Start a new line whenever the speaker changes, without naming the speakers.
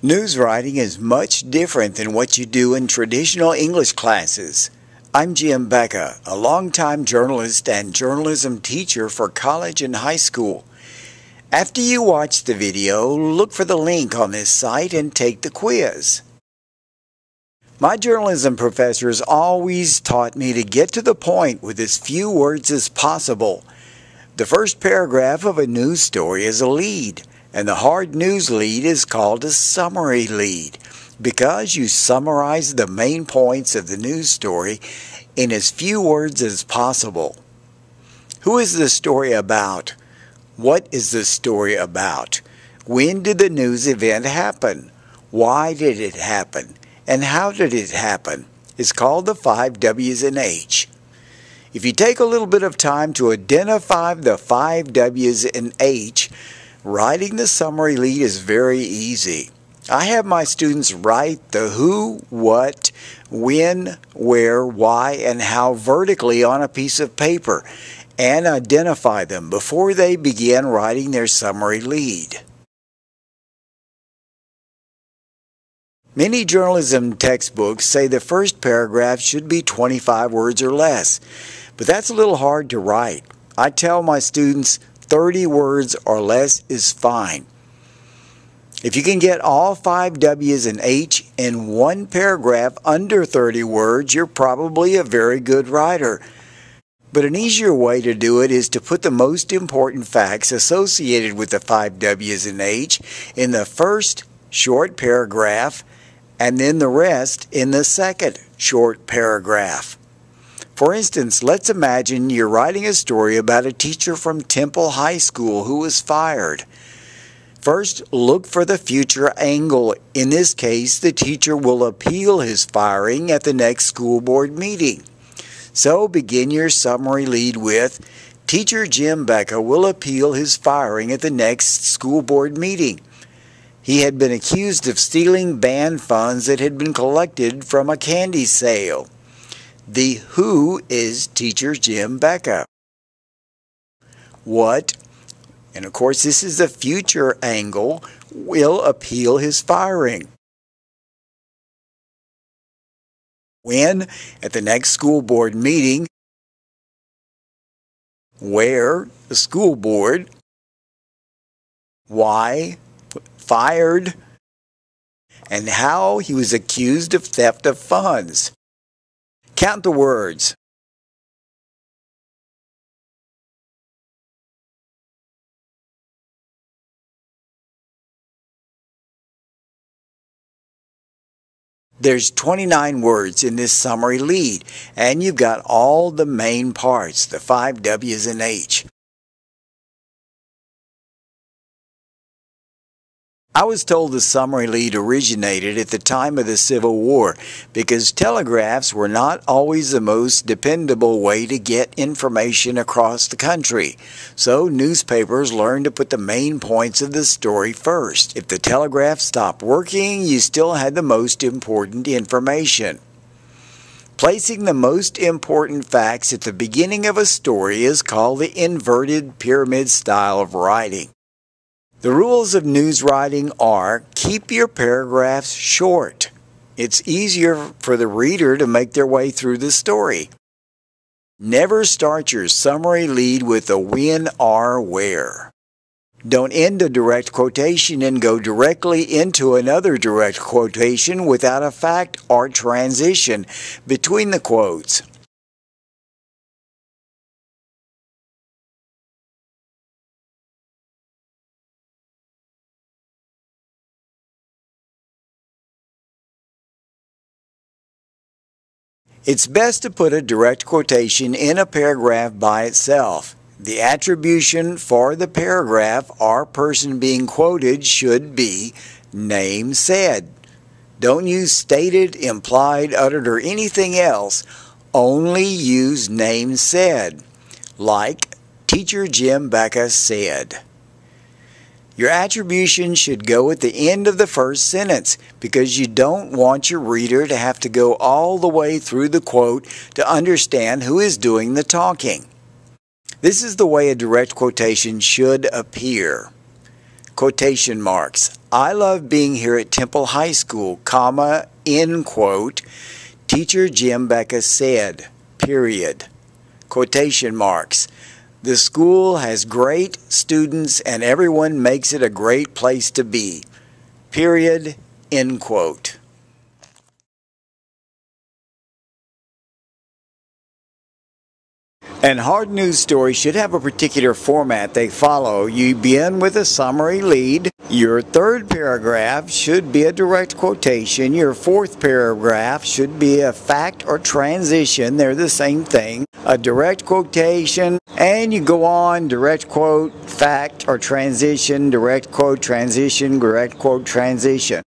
News writing is much different than what you do in traditional English classes. I'm Jim Becka, a longtime journalist and journalism teacher for college and high school. After you watch the video, look for the link on this site and take the quiz. My journalism professors always taught me to get to the point with as few words as possible. The first paragraph of a news story is a lead, and the hard news lead is called a summary lead because you summarize the main points of the news story in as few words as possible. Who is the story about? What is the story about? When did the news event happen? Why did it happen? And how did it happen? It's called the 5 W's and H. If you take a little bit of time to identify the 5 W's and H, writing the summary lead is very easy. I have my students write the who, what, when, where, why, and how vertically on a piece of paper and identify them before they begin writing their summary lead. Many journalism textbooks say the first paragraph should be 25 words or less, but that's a little hard to write. I tell my students 30 words or less is fine. If you can get all 5 W's and H in one paragraph under 30 words, you're probably a very good writer. But an easier way to do it is to put the most important facts associated with the 5 W's and H in the first short paragraph and then the rest in the second short paragraph. For instance, let's imagine you're writing a story about a teacher from Temple High School who was fired. First, look for the future angle. In this case, the teacher will appeal his firing at the next school board meeting. So begin your summary lead with, Teacher Jim Becka will appeal his firing at the next school board meeting. He had been accused of stealing band funds that had been collected from a candy sale. The who is Teacher Jim Becka. What, and of course this is the future angle, will appeal his firing. When, at the next school board meeting. Where, the school board. Why, fired. And how he was accused of theft of funds. Count the words. There's 29 words in this summary lead, and you've got all the main parts, the 5 W's and H. I was told the summary lead originated at the time of the Civil War because telegraphs were not always the most dependable way to get information across the country. So newspapers learned to put the main points of the story first. If the telegraph stopped working, you still had the most important information. Placing the most important facts at the beginning of a story is called the inverted pyramid style of writing. The rules of news writing are, keep your paragraphs short. It's easier for the reader to make their way through the story. Never start your summary lead with a when, are, where. Don't end a direct quotation and go directly into another direct quotation without a fact or transition between the quotes. It's best to put a direct quotation in a paragraph by itself. The attribution for the paragraph or person being quoted should be name said. Don't use stated, implied, uttered, or anything else. Only use name said, like Teacher Jim Becka said. Your attribution should go at the end of the first sentence because you don't want your reader to have to go all the way through the quote to understand who is doing the talking. This is the way a direct quotation should appear. Quotation marks. I love being here at Temple High School, comma, end quote. Teacher Jim Becka said, period. Quotation marks. The school has great students and everyone makes it a great place to be. Period. End quote. And hard news stories should have a particular format they follow. You begin with a summary lead. Your third paragraph should be a direct quotation. Your fourth paragraph should be a fact or transition. They're the same thing. A direct quotation, and you go on, direct quote, fact or transition, direct quote, transition, direct quote, transition.